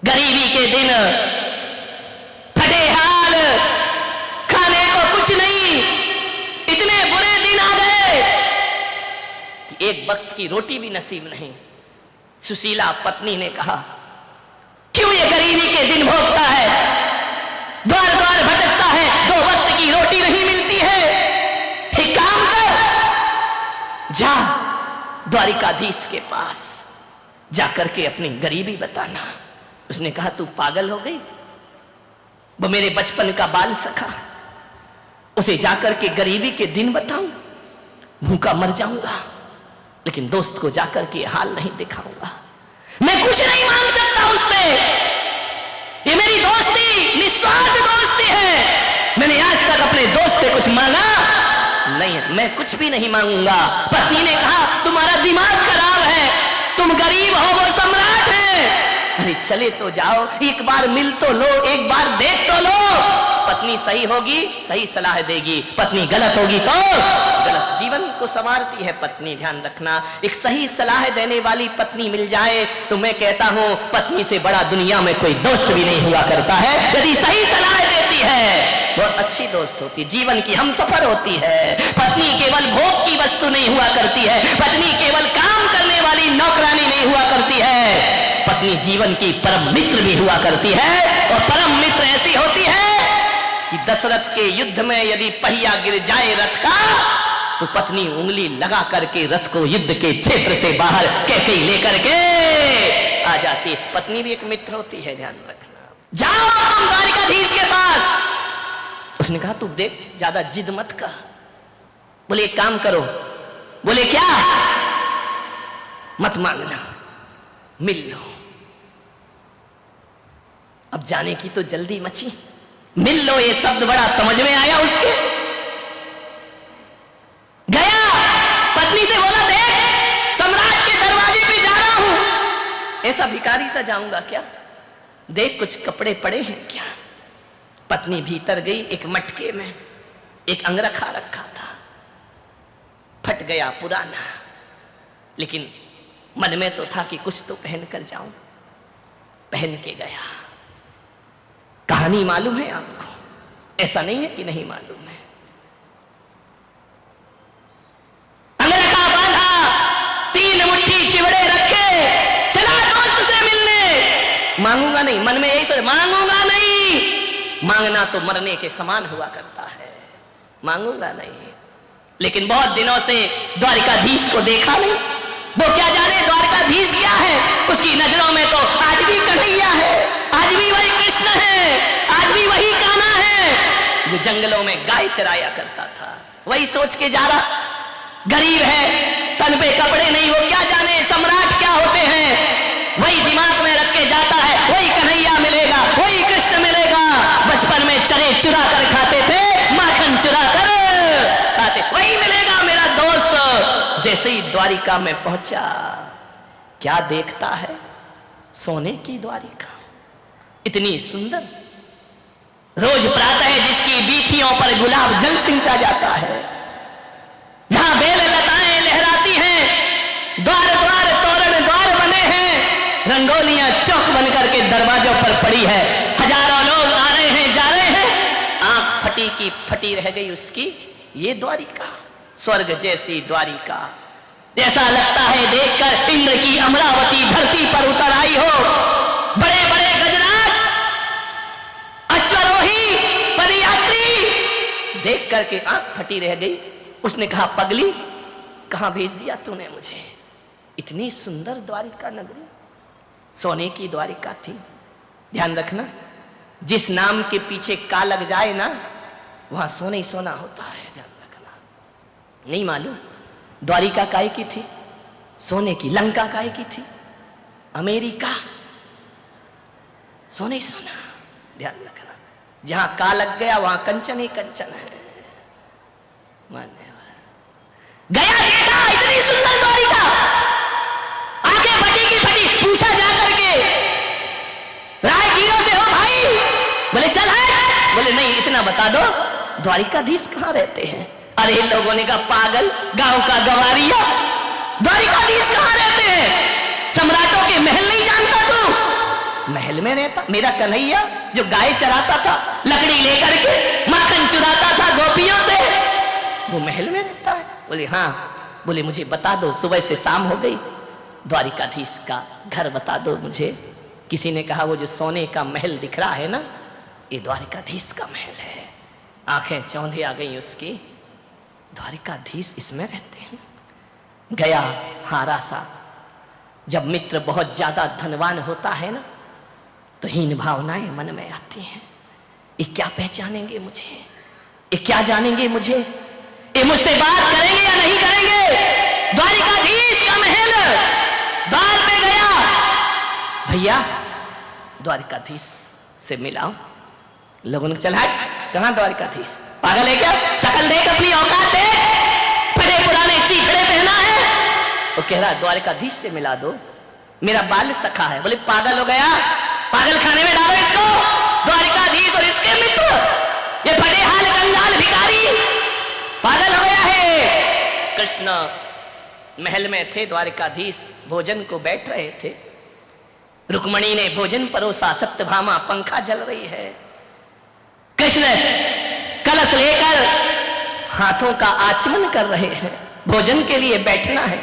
गरीबी के दिन, फटे हाल, खाने को कुछ नहीं, इतने बुरे दिन आ गए कि एक वक्त की रोटी भी नसीब नहीं। सुशीला पत्नी ने कहा, क्यों ये गरीबी के दिन भोगता है, द्वार द्वार भटकता है, 2 वक्त की रोटी नहीं मिलती है। एक काम कर, जा द्वारिकाधीश के पास जाकर के अपनी गरीबी बताना। उसने कहा, तू पागल हो गई? वो मेरे बचपन का बाल सखा, उसे जाकर के गरीबी के दिन बताऊं? भूखा मर जाऊंगा, लेकिन दोस्त को जाकर के हाल नहीं दिखाऊंगा। मैं कुछ नहीं मांग सकता उससे, ये मेरी दोस्ती निस्वार्थ दोस्ती है। मैंने आज तक अपने दोस्त से कुछ मांगा नहीं, मैं कुछ भी नहीं मांगूंगा। पत्नी ने कहा, तुम्हारा दिमाग खराब है, तुम गरीब हो, वो सम्राट है। अरे चले तो जाओ, एक बार मिल तो लो, एक बार देख तो लो। पत्नी सही होगी सही सलाह देगी, पत्नी गलत होगी तो गलत। जीवन को संवारती है पत्नी, ध्यान रखना। एक सही सलाह देने वाली पत्नी मिल जाए तो मैं कहता हूं पत्नी से बड़ा दुनिया में कोई दोस्त भी नहीं हुआ करता है। यदि सही सलाह देती है, बहुत अच्छी दोस्त होती, जीवन की हमसफर होती है। पत्नी केवल भोग की वस्तु नहीं हुआ करती है, पत्नी केवल काम करने वाली नौकरानी नहीं हुआ करती है, पत्नी जीवन की परम मित्र भी हुआ करती है। और परम मित्र ऐसी होती है कि दशरथ के युद्ध में यदि पहिया गिर जाए रथ का, तो पत्नी उंगली लगा करके रथ को युद्ध के क्षेत्र से बाहर कैकेयी लेकर के आ जाती। पत्नी भी एक मित्र होती है, ध्यान रखना। जाओ तुम द्वारिकाधीश के पास। उसने कहा, तू देख ज्यादा जिद मत कर। बोले एक काम करो। बोले क्या? मत मांगना, मिल लो। अब जाने की तो जल्दी मची, मिल लो ये शब्द बड़ा समझ में आया उसके। गया, पत्नी से बोला, देख सम्राट के दरवाजे पे जा रहा हूं, ऐसा भिखारी सा जाऊंगा क्या? देख कुछ कपड़े पड़े हैं क्या? पत्नी भीतर गई, एक मटके में एक अंगरखा रखा था, फट गया, पुराना, लेकिन मन में तो था कि कुछ तो पहन कर जाऊं। पहन के गया। कहानी मालूम है आपको, ऐसा नहीं है कि नहीं मालूम है। अंगरखा बांधा, 3 मुट्ठी चिवड़े रखे, चला दोस्त से मिलने। मांगूंगा नहीं, मन में यही सोच, मांगूंगा नहीं। मांगना तो मरने के समान हुआ करता है, मांगूंगा नहीं। लेकिन बहुत दिनों से द्वारिकाधीश को देखा नहीं। वो क्या जाने द्वारकाधीश क्या है, उसकी नजरों में तो आज भी कन्हैया है, आज भी वही कृष्ण है, आज भी वही कान्हा है जो जंगलों में गाय चराया करता था। वही सोच के जा रहा, गरीब है, तन पे कपड़े नहीं, वो क्या जाने सम्राट क्या होते हैं। वही दिमाग में रख के जाता है, वही कन्हैया मिलेगा, वही कृष्ण मिलेगा। बचपन में चरे चुरा कर खाते थे, माखन चुरा कर खाते, वही मिलेगा मेरा दोस्त। जैसे ही द्वारिका में पहुंचा, क्या देखता है? सोने की द्वारिका, इतनी सुंदर। रोज प्रातः जिसकी बीथियों पर गुलाब जल सिंचा जाता है, जहां बेल लताएं लहराती हैं, द्वार द्वार तोरण द्वार बने हैं, रंगोलियां चौक बनकर के दरवाजों पर पड़ी है, हजारों लोग आ रहे हैं जा रहे हैं। आंख फटी की फटी रह गई उसकी। ये द्वारिका, स्वर्ग जैसी द्वारिका, जैसा लगता है देखकर इंद्र की अमरावती धरती पर उतर आई हो। बड़े बड़े गजराज, अश्वरोही, पदयात्री, देख करके आंख फटी रह गई। उसने कहा, पगली कहां भेज दिया तूने मुझे? इतनी सुंदर द्वारिका नगरी, सोने की द्वारिका थी। ध्यान रखना, जिस नाम के पीछे का लग जाए ना, वहां सोना ही सोना होता है। ध्यान रखना, नहीं मालूम द्वारिका काय की थी? सोने की। लंका काय की थी? अमेरिका, सोने ही सोना। ध्यान रखना, जहां का लग गया वहां कंचन ही कंचन है। मान्य गया, देखा इतनी सुंदर द्वारिका, आंखें फटी की फटी। पूछा जाकर के, राहगीरों से, हो भाई? बोले चल है। बोले नहीं, इतना बता दो द्वारिकाधीश कहां रहते हैं? अरे लोगों ने कहा, पागल, गांव का गवारिया, द्वारिकाधीश कहां रहते हैं? सम्राटों के महल नहीं जानता तू? महल में रहता? मेरा कन्हैया जो गाय चराता था लकड़ी लेकर के, माखन चुराता था गोपियों से, वो महल में रहता है? बोले हाँ। बोले मुझे बता दो, सुबह से शाम हो गई, द्वारिकाधीश का घर बता दो मुझे। किसी ने कहा वो जो सोने का महल दिख रहा है ना, ये द्वारिकाधीश का महल है। आंखें चौंधी आ गई उसकी, द्वारिकाधीश इसमें रहते हैं। गया हारा सा। जब मित्र बहुत ज्यादा धनवान होता है ना, तो हीन भावनाएं मन में आती हैं। ये क्या पहचानेंगे मुझे, ये क्या जानेंगे मुझे, ये मुझसे बात करेंगे या नहीं करेंगे? द्वारिकाधीश का महल, द्वार पे गया, भैया द्वारिकाधीश से मिलाओ। लोगों ने चला, कहां द्वारिकाधीश, पागल है क्या? शकल देख, अपनी औकात देख, बड़े पुराने चीथड़े पहना है। वो कह रहा द्वारिकाधीश से मिला दो, मेरा बाल सखा है। बोले पागल हो गया, पागल खाने में डालो इसको। द्वारिकाधीश और इसके मित्र, ये बड़े हाल कंगाल भिखारी, पागल हो गया है। कृष्ण महल में थे, द्वारिकाधीश भोजन को बैठ रहे थे। रुक्मणी ने भोजन परोसा, सत्यभामा पंखा जल रही है। कृष्ण कलश लेकर हाथों का आचमन कर रहे हैं, भोजन के लिए बैठना है।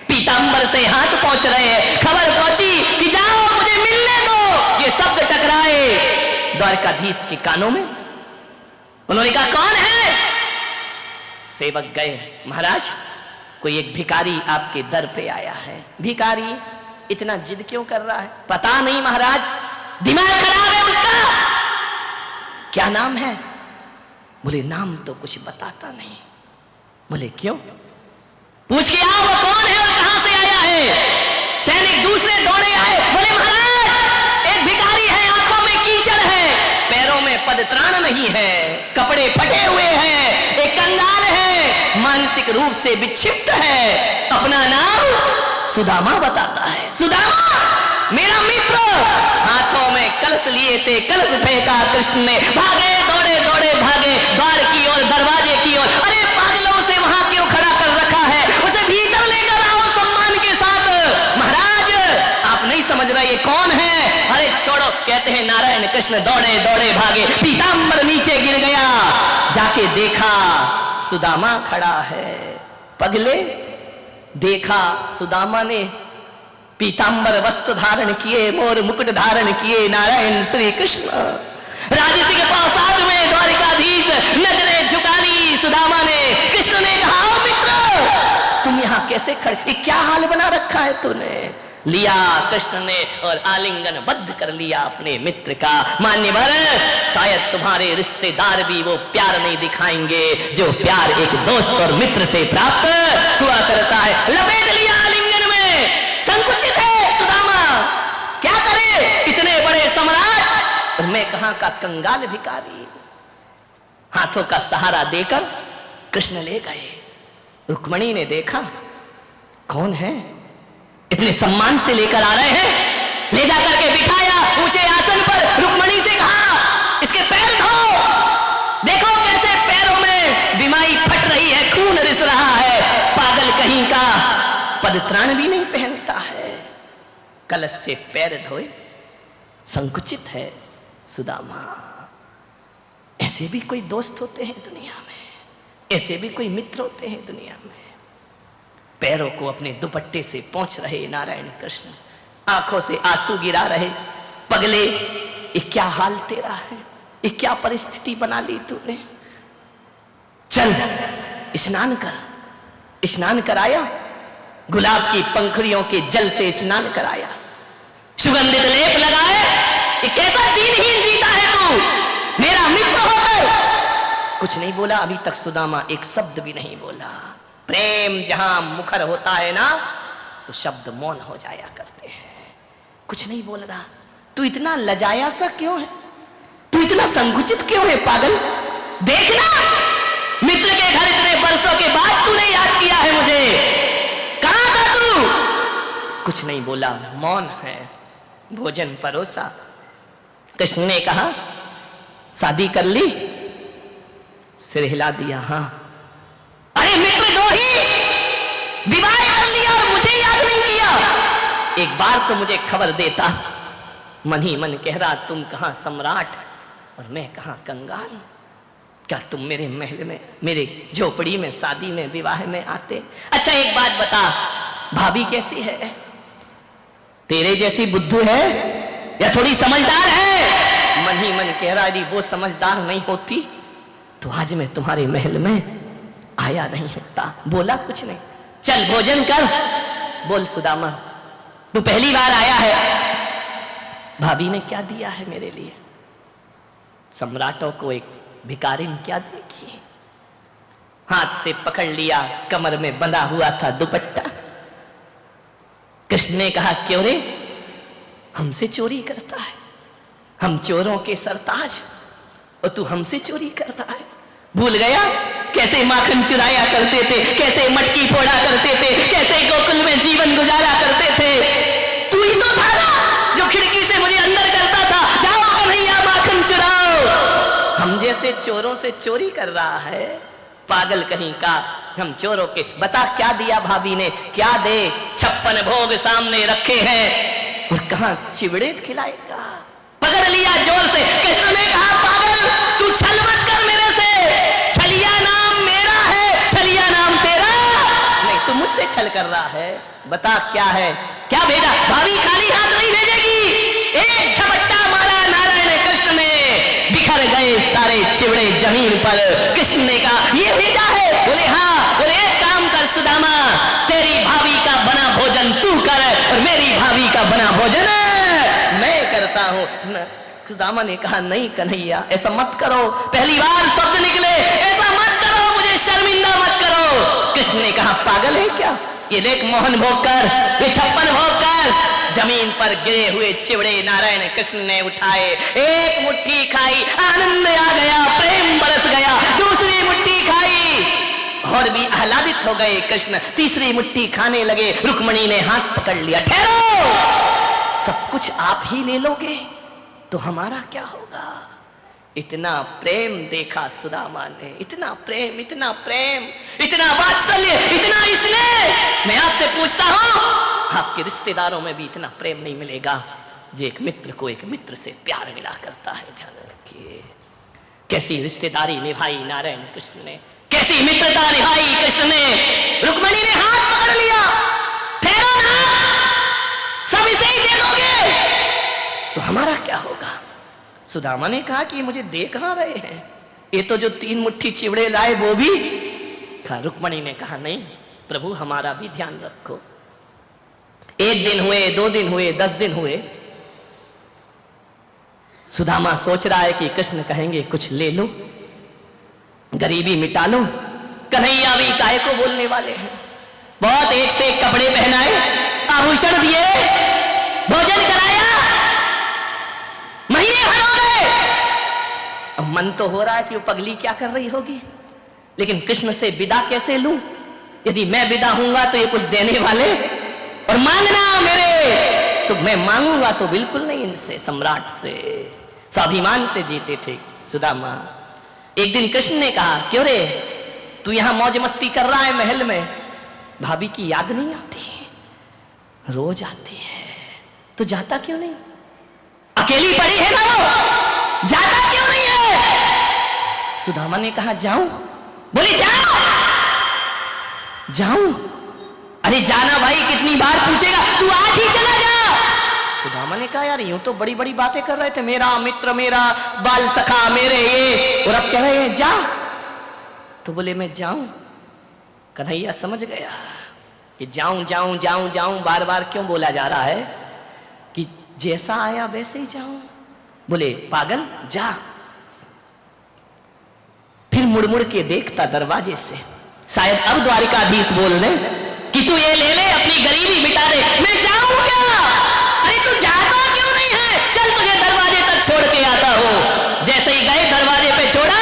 पीतांबर से हाथ पहुंच रहे हैं, खबर पहुंची कि जाओ मुझे मिलने दो। ये शब्द टकराए द्वारकाधीश के कानों में। उन्होंने कहा कौन है? सेवक गए, महाराज कोई एक भिखारी आपके दर पे आया है। भिखारी इतना जिद क्यों कर रहा है? पता नहीं महाराज, दिमाग खराब है उसका। क्या नाम है? बोले नाम तो कुछ बताता नहीं। बोले क्यों? पूछ के आओ वो कौन है और कहां से आया है। सैनिक दूसरे दौड़े आए, बोले महाराज एक भिखारी है, आंखों में कीचड़ है, पैरों में पदत्राण नहीं है, कपड़े फटे हुए हैं, एक कंगाल है, मानसिक रूप से विक्षिप्त है, अपना नाम सुदामा बताता है। सुदामा मेरा मित्र। हाथों में कलश लिए थे, कलश फेंका कृष्ण ने, भागे दौड़े दौड़े भागे द्वार की ओर, दरवाजे की ओर। अरे पागलों से वहां क्यों खड़ा कर रखा है, उसे भीतर लेकर आओ सम्मान के साथ। महाराज आप नहीं समझ रहे ये कौन है? अरे छोड़ो, कहते हैं नारायण। कृष्ण दौड़े दौड़े भागे, पीतांबर नीचे गिर गया। जाके देखा सुदामा खड़ा है। पगले देखा सुदामा ने पीतांबर वस्त्र धारण किए, मोर मुकुट धारण किए, नारायण श्री कृष्ण। राजसी के पास में द्वारिकाधीश नजरें झुका ली सुदामा ने। कृष्ण ने कहा मित्र तुम यहाँ कैसे खड़े, क्या हाल बना रखा है तूने? लिया कृष्ण ने और आलिंगन बद्ध कर लिया अपने मित्र का। मान्यवर शायद तुम्हारे रिश्तेदार भी वो प्यार नहीं दिखाएंगे जो प्यार एक दोस्त और मित्र से प्राप्त हुआ करता है। लपेट लिया आलिंगन में। संकुचित है सुदामा, क्या करे इतने बड़े सम्राट और मैं कहां का कंगाल भिखारी। हाथों का सहारा देकर कृष्ण ले गए। रुक्मणी ने देखा कौन है, इतने सम्मान से लेकर आ रहे हैं। ले जाकर के बिठाया ऊंचे आसन पर। रुक्मणी से कहा इसके पैर धो, देखो कैसे पैरों में बिमारी फट रही है, खून रिस रहा है। पागल कहीं का, पदत्राण भी नहीं पहनता है। कलश से पैर धोए, संकुचित है सुदामा। ऐसे भी कोई दोस्त होते हैं दुनिया में, ऐसे भी कोई मित्र होते हैं दुनिया में। पैरों को अपने दुपट्टे से पोंछ रहे नारायण कृष्ण, आंखों से आंसू गिरा रहे। पगले ये क्या हाल तेरा है, ये क्या परिस्थिति बना ली तूने। चल स्नान कर। स्नान कराया, गुलाब की पंखुड़ियों के जल से स्नान कराया, सुगंधित लेप लगाए। ये कैसा दीनहीन जीता है तू, मेरा मित्र होकर। कुछ नहीं बोला अभी तक सुदामा, एक शब्द भी नहीं बोला। प्रेम जहां मुखर होता है ना, तो शब्द मौन हो जाया करते हैं। कुछ नहीं बोल रहा। तू इतना लजाया सा क्यों है, तू इतना संकुचित क्यों है पागल? देखना मित्र के घर इतने वर्षों के बाद तूने याद किया है मुझे, कहां था तू? कुछ नहीं बोला, मौन है। भोजन परोसा। कृष्ण ने कहा शादी कर ली? सिर हिला दिया हाँ। अरे मित्र दो ही, विवाह कर लिया और मुझे याद नहीं किया। एक बार तो मुझे खबर देता, मन ही मन कह रहा तुम कहाँ सम्राट और मैं कहाँ कंगाल। क्या तुम मेरे महल में, मेरे झोपड़ी में, शादी में, विवाह में आते? अच्छा एक बात बता, भाभी कैसी है? तेरे जैसी बुद्धू है या थोड़ी समझदार है? मन ही मन कह रहा यदि वो समझदार नहीं होती तो आज मैं तुम्हारे महल में आया नहीं होता। बोला कुछ नहीं, चल भोजन कर। बोल सुदामा, तू पहली बार आया है, भाभी ने क्या दिया है मेरे लिए? सम्राटों को एक भिखारी क्या देगी? हाथ से पकड़ लिया, कमर में बंधा हुआ था दुपट्टा। कृष्ण ने कहा क्यों रे, हमसे चोरी करता है? हम चोरों के सरताज और तू हमसे चोरी कर रहा है? भूल गया कैसे माखन चुराया करते थे, कैसे मटकी फोड़ा करते थे, कैसे गोकुल में जीवन गुजारा करते थे? तू ही तो था ना जो खिड़की से मुझे अंदर करता था, जाओ कन्हैया माखन चुराओ। हम जैसे चोरों से चोरी कर रहा है, पागल कहीं का। हम चोरों के, बता क्या दिया भाभी ने? क्या दे? 56 भोग सामने रखे हैं और कहां चिवड़े खिलाएगा? पकड़ लिया जोर से। कृष्ण ने कहा पागल, तू छल मत कर मेरे से, छलिया नाम मेरा है, छलिया नाम तेरा नहीं। तू मुझसे छल कर रहा है, बता क्या है? क्या भेजा? भाभी खाली हाथ नहीं भेजेगी। एक झपट्टा मारा नारायण कृष्ण ने, बिखर गए सारे चिवड़े जमीन पर। कृष्ण ने कहा ये भेजा है? बोले हाँ। बोले एक काम कर सुदामा, तेरी भाभी का बना भोजन तू कर और मेरी भाभी का बना भोजन मैं करता हूं। सुदामा ने कहा नहीं कन्हैया, ऐसा मत करो, पहली बार शब्द निकले, ऐसा मत करो, मुझे शर्मिंदा मत करो। कृष्ण ने कहा पागल है क्या? ये देख मोहन भोग कर, ये 56 भोग कर। जमीन पर गिरे हुए चिवड़े नारायण कृष्ण ने उठाए, एक मुट्ठी खाई, आनंद आ गया, प्रेम बरस गया। दूसरी मुट्ठी खाई और भी आह्लादित हो गए कृष्ण। तीसरी मुट्ठी खाने लगे, रुक्मणी ने हाथ पकड़ लिया। ठहरो, सब कुछ आप ही ले लोगे तो हमारा क्या होगा? इतना प्रेम देखा सुदामा ने, इतना प्रेम, इतना प्रेम, इतना वात्सल्य, इतना स्नेह। मैं आपसे पूछता हूं, आपके रिश्तेदारों में भी इतना प्रेम नहीं मिलेगा जो एक मित्र को एक मित्र से प्यार मिला करता है। ध्यान रखिए कैसी रिश्तेदारी निभाई नारायण कृष्ण ने, कैसी मित्रता निभाई कृष्ण ने। रुक्मणी ने हाथ पकड़ लिया, ठहरो ना, सब इसे ही दे दोगे तो हमारा क्या होगा? सुदामा ने कहा कि मुझे दे कहां रहे हैं, ये तो जो 3 मुट्ठी चिवड़े लाए वो भी खा। रुक्मणी ने कहा नहीं प्रभु, हमारा भी ध्यान रखो। 1 दिन हुए, 2 दिन हुए, 10 दिन हुए। सुदामा सोच रहा है कि कृष्ण कहेंगे कुछ ले लो, गरीबी मिटा लो। कन्हैया भी काहे को बोलने वाले हैं। बहुत एक से एक कपड़े पहनाए, आभूषण दिए, भोजन कराया, महीने भर हो गए। अब मन तो हो रहा है कि वो पगली क्या कर रही होगी, लेकिन कृष्ण से विदा कैसे लूं? यदि मैं विदा हूंगा तो ये कुछ देने वाले और मांगना मेरे सुख। मैं मांगूंगा तो बिल्कुल नहीं इनसे, सम्राट से। स्वाभिमान से जीते थे सुदामा। एक दिन कृष्ण ने कहा क्यों रे, तू यहां मौज मस्ती कर रहा है महल में, भाभी की याद नहीं आती? रोज आती है, तो जाता क्यों नहीं? अकेली पड़ी है ना वो, जाता क्यों नहीं है? सुदामा ने कहा जाऊं? बोली जाओ। जाऊं? अरे जाना भाई, कितनी बार पूछेगा, तू आज ही चला जा। सुदामा ने कहा यार यूं तो बड़ी बड़ी बातें कर रहे थे, मेरा मित्र, मेरा बाल सखा, मेरे ये, और अब कह रहे हैं जा। तो बोले मैं जाऊं? कन्हैया समझ गया कि जाऊं जाऊं जाऊं जाऊं बार बार क्यों बोला जा रहा है, कि जैसा आया वैसे ही जाऊं। बोले पागल जा। फिर मुड़ मुड़ के देखता दरवाजे से, शायद अब द्वारिकाधीश बोल दे कि तू ये ले ले, अपनी गरीबी मिटा दे। मैं जाऊं क्या? अरे तू जाता क्यों नहीं है? चल तुझे दरवाजे तक छोड़ के आता हूं। जैसे ही गए दरवाजे पे छोड़ा,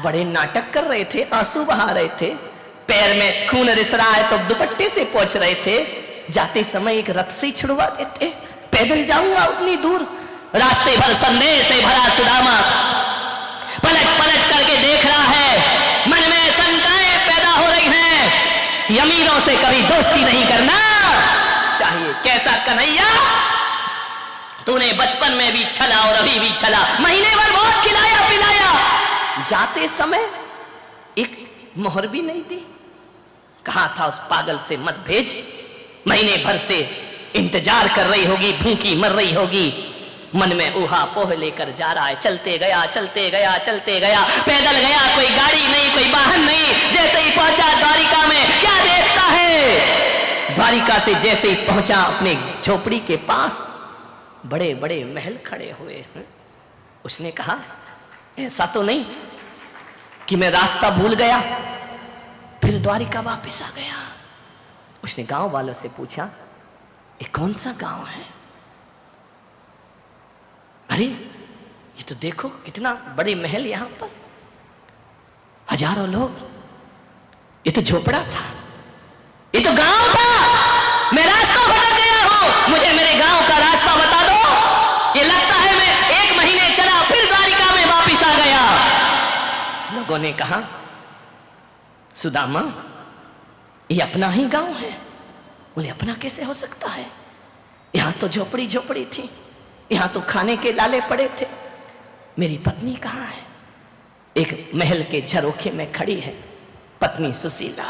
बड़े नाटक कर रहे थे, आंसू बहा रहे थे, पैर में खून रिस रहा है तो दुपट्टे से पोंछ रहे थे। जाते समय एक रथ से छुड़वा देते, पैदल जाऊंगा उतनी दूर। रास्ते भर संदेह से भरा सुदामा पलट पलट करके देख रहा है, मन में शंकाएं पैदा हो रही हैं कि अमीरों से कभी दोस्ती नहीं करना चाहिए। कैसा कन्हैया, तूने बचपन में भी छला और अभी भी छला, महीने भर बहुत खिलाया पिलाया, जाते समय एक मोहर भी नहीं दी। कहा था उस पागल से मत भेज, महीने भर से इंतजार कर रही होगी, भूखी मर रही होगी, मन में ऊहा पोह लेकर जा रहा है। चलते गया चलते गया चलते गया, पैदल गया, कोई गाड़ी नहीं कोई वाहन नहीं। जैसे ही पहुंचा द्वारिका में, क्या देखता है, द्वारिका से जैसे ही पहुंचा अपने झोपड़ी के पास बड़े बड़े महल खड़े हुए हैं। उसने कहा ऐसा तो नहीं कि मैं रास्ता भूल गया। फिर द्वारिका वापस आ गया। उसने गांव वालों से पूछा ये कौन सा गांव है? अरे ये तो देखो कितना बड़े महल, यहां पर हजारों लोग, ये तो झोपड़ा था, ये तो गांव था। मैं रास्ता भटक गया हूं, मुझे मेरे गांव का रास्ता बता दो। ये लगता है मैं 1 महीने चला फिर द्वारिका में वापस आ गया। लोगों ने कहा सुदामा ये अपना ही गांव है। बोले अपना कैसे हो सकता है, यहां तो झोपड़ी झोपड़ी थी, यहां तो खाने के लाले पड़े थे। मेरी पत्नी कहाँ है? एक महल के झरोखे में खड़ी है पत्नी सुशीला।